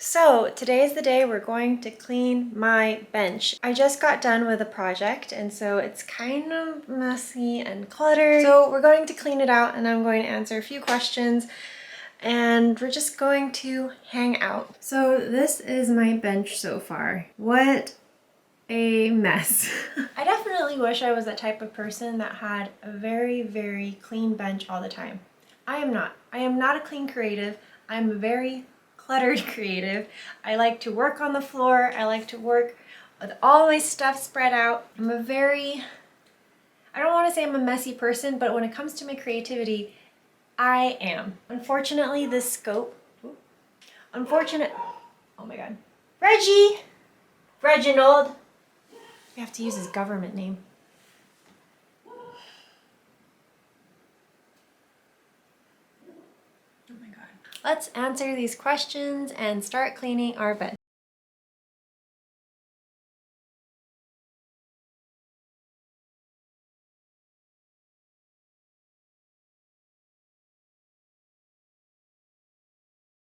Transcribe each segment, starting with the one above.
So today is the day we're going to clean my bench. I just got done with a project and so it's kind of messy and cluttered. So we're going to clean it out and I'm going to answer a few questions and we're just going to hang out. So this is my bench so far. What a mess. I definitely wish I was that type of person that had a very clean bench all the time. I am not. I am not a clean creative. I'm a very cluttered creative. I like to work on the floor. I like to work with all my stuff spread out. I don't want to say I'm a messy person, but when it comes to my creativity, I am. Unfortunately, this scope, oh my God. Reginald. I have to use his government name. Let's answer these questions and start cleaning our bed.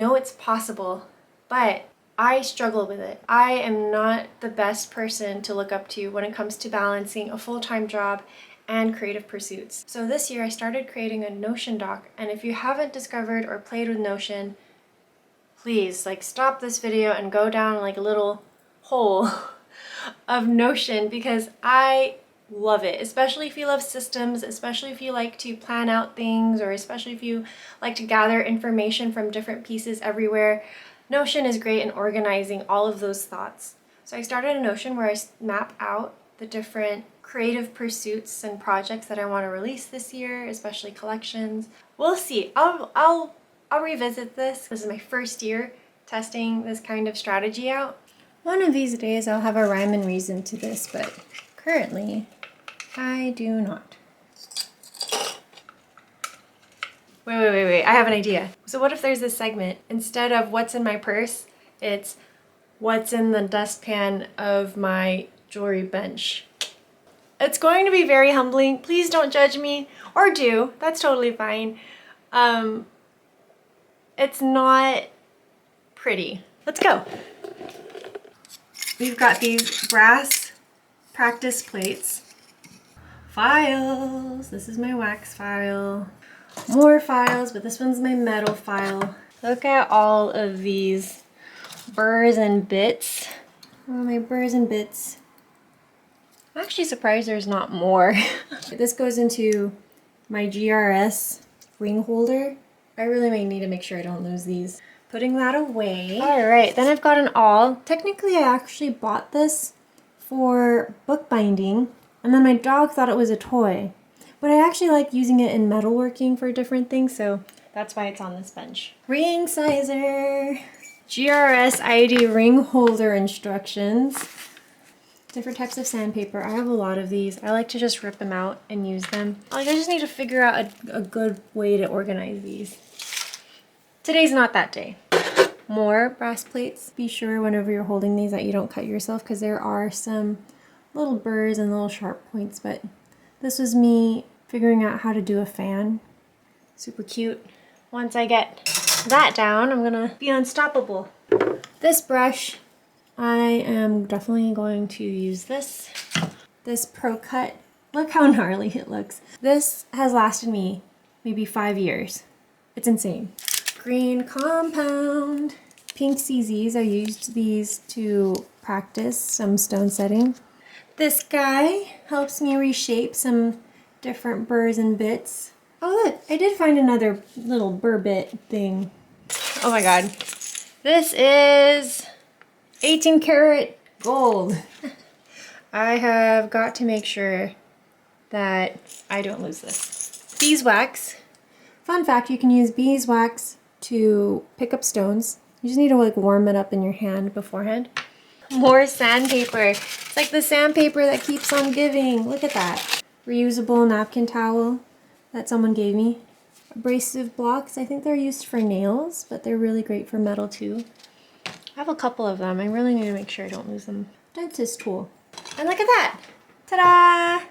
I know it's possible, but I struggle with it. I am not the best person to look up to when it comes to balancing a full-time job and creative pursuits. So this year I started creating a Notion doc, and if you haven't discovered or played with Notion, please stop this video and go down a little hole of Notion because I love it, especially if you love systems, especially if you like to plan out things, or especially if you like to gather information from different pieces everywhere. Notion is great in organizing all of those thoughts. So I started a Notion where I map out the different creative pursuits and projects that I want to release this year, especially collections. We'll see. I'll revisit this. This is my first year testing this kind of strategy out. One of these days I'll have a rhyme and reason to this, but currently I do not. Wait, I have an idea. So what if there's this segment, instead of what's in my purse, it's what's in the dustpan of my jewelry bench. It's going to be very humbling. Please don't judge me, or do. That's totally fine. It's not pretty. Let's go. We've got these brass practice plates. Files. This is my wax file. More files, but this one's my metal file. Look at all of these burrs and bits. Oh, my burrs and bits. I'm actually surprised there's not more. This goes into my GRS ring holder. I really might need to make sure I don't lose these. Putting that away. All right, then I've got an awl. Technically, I actually bought this for bookbinding, and then my dog thought it was a toy. But I actually like using it in metalworking for different things, so that's why it's on this bench. Ring sizer. GRS ID ring holder instructions. Different types of sandpaper. I have a lot of these. I like to just rip them out and use them. I just need to figure out a good way to organize these. Today's not that day. More brass plates. Be sure whenever you're holding these that you don't cut yourself, because there are some little burrs and little sharp points, but this was me figuring out how to do a fan. Super cute. Once I get that down, I'm gonna be unstoppable. This brush, I am definitely going to use this. This Pro Cut. Look how gnarly it looks. This has lasted me maybe 5 years. It's insane. Green compound. Pink CZs. I used these to practice some stone setting. This guy helps me reshape some different burrs and bits. Oh look, I did find another little burr bit thing. Oh my God. This is 18 karat gold. I have got to make sure that I don't lose this. Beeswax. Fun fact, you can use beeswax to pick up stones. You just need to warm it up in your hand beforehand. More sandpaper. It's like the sandpaper that keeps on giving. Look at that. Reusable napkin towel that someone gave me. Abrasive blocks. I think they're used for nails, but they're really great for metal too. I have a couple of them. I really need to make sure I don't lose them. Dentist tool. And look at that. Ta-da!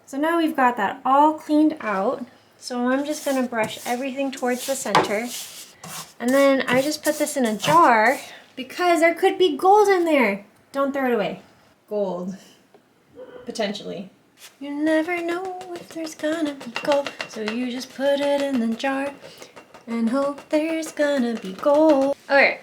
So now we've got that all cleaned out. So I'm just going to brush everything towards the center. And then I just put this in a jar because there could be gold in there. Don't throw it away. Gold. Potentially. You never know if there's gonna be gold, so you just put it in the jar and hope there's gonna be gold. Okay,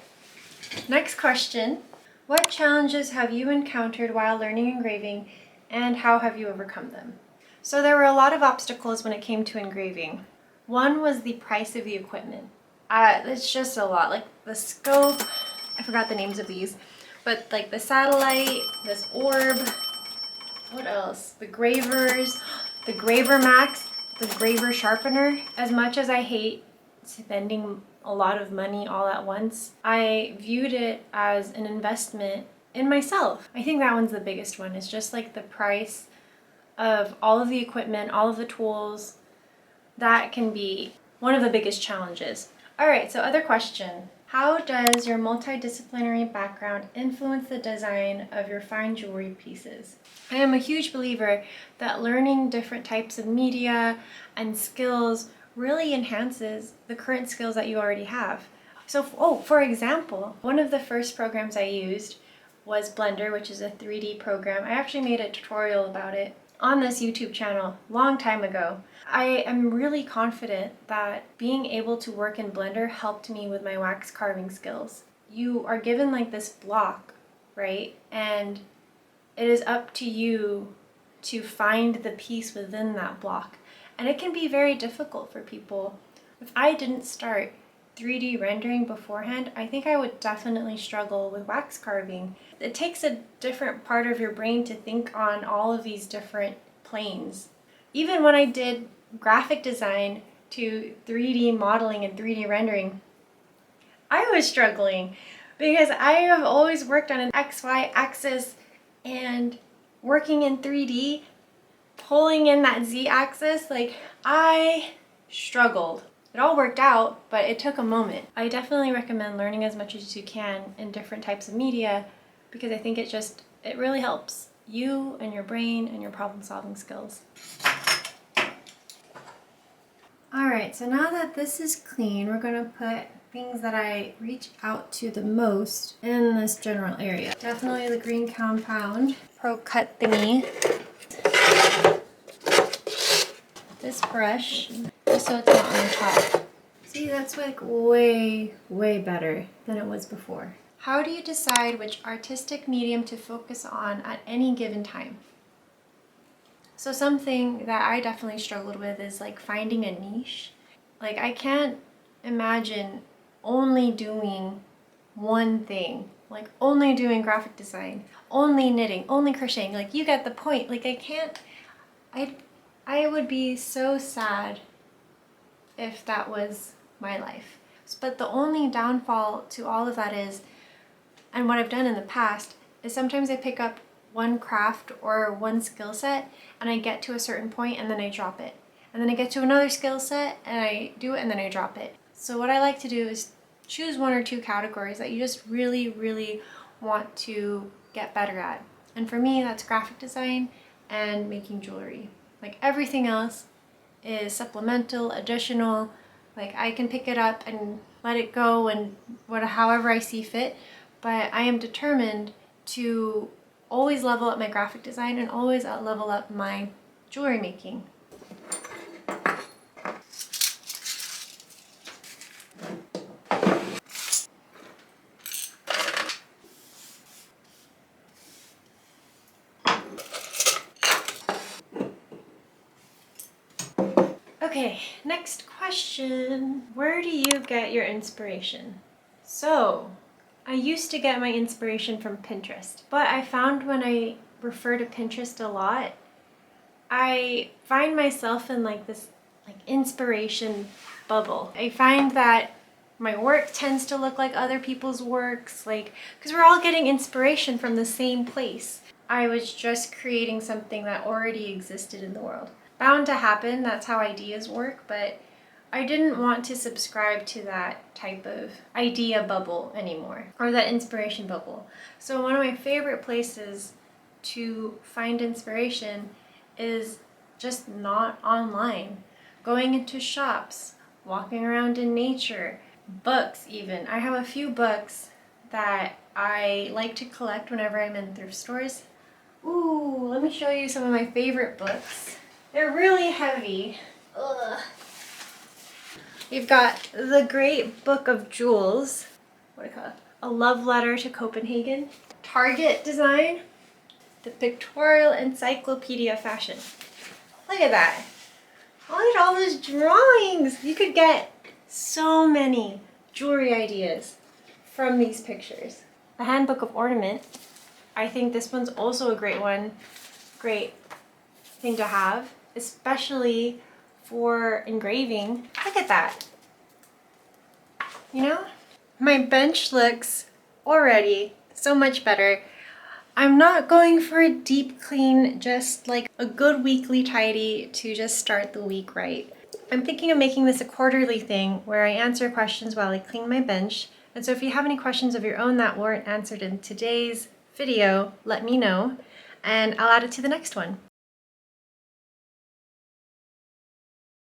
next question. What challenges have you encountered while learning engraving, and how have you overcome them? So there were a lot of obstacles when it came to engraving. One was the price of the equipment. It's just a lot, like the scope, I forgot the names of these, but like the satellite, this orb, what else? The gravers, the graver max, the graver sharpener. As much as I hate spending a lot of money all at once, I viewed it as an investment in myself. I think that one's the biggest one. It's just like the price of all of the equipment, all of the tools. That can be one of the biggest challenges. All right, so other question. How does your multidisciplinary background influence the design of your fine jewelry pieces? I am a huge believer that learning different types of media and skills really enhances the current skills that you already have. So, for example, one of the first programs I used was Blender, which is a 3D program. I actually made a tutorial about it on this YouTube channel long time ago. I am really confident that being able to work in Blender helped me with my wax carving skills. You are given like this block, right? And it is up to you to find the piece within that block. And it can be very difficult for people. If I didn't start 3D rendering beforehand, I think I would definitely struggle with wax carving. It takes a different part of your brain to think on all of these different planes. Even when I did graphic design to 3D modeling and 3D rendering, I was struggling because I have always worked on an XY axis, and working in 3D, pulling in that Z axis, like I struggled. It all worked out, but it took a moment. I definitely recommend learning as much as you can in different types of media because I think it really helps you and your brain and your problem solving skills. Alright, so now that this is clean, we're going to put things that I reach out to the most in this general area. Definitely the green compound, pro cut thingy, this brush, just so it's not on the top. See, that's like way better than it was before. How do you decide which artistic medium to focus on at any given time? So something that I definitely struggled with is like finding a niche. Like I can't imagine only doing one thing, like only doing graphic design, only knitting, only crocheting. Like you get the point. Like I would be so sad if that was my life. But the only downfall to all of that is, and what I've done in the past, is sometimes I pick up one craft or one skill set and I get to a certain point and then I drop it. And then I get to another skill set and I do it and then I drop it. So what I like to do is choose one or two categories that you just really want to get better at. And for me, that's graphic design and making jewelry. Like everything else is supplemental, additional. Like I can pick it up and let it go and however I see fit, but I am determined to always level up my graphic design and always level up my jewelry making. Okay, next question. Where do you get your inspiration? So, I used to get my inspiration from Pinterest, but I found when I refer to Pinterest a lot, I find myself in like this inspiration bubble. I find that my work tends to look like other people's works, because we're all getting inspiration from the same place. I was just creating something that already existed in the world. Bound to happen, that's how ideas work, but I didn't want to subscribe to that type of idea bubble anymore, or that inspiration bubble. So one of my favorite places to find inspiration is just not online. Going into shops, walking around in nature, books even. I have a few books that I like to collect whenever I'm in thrift stores. Ooh, let me show you some of my favorite books. They're really heavy. Ugh. You've got The Great Book of Jewels. What do you call it? A Love Letter to Copenhagen. Target design. The Pictorial Encyclopedia of Fashion. Look at that. Look at all those drawings. You could get so many jewelry ideas from these pictures. The Handbook of Ornament. I think this one's also a great one. Great thing to have, especially for engraving. Look at that. You know? My bench looks already so much better. I'm not going for a deep clean, just like a good weekly tidy to just start the week right. I'm thinking of making this a quarterly thing where I answer questions while I clean my bench. And so if you have any questions of your own that weren't answered in today's video, let me know and I'll add it to the next one.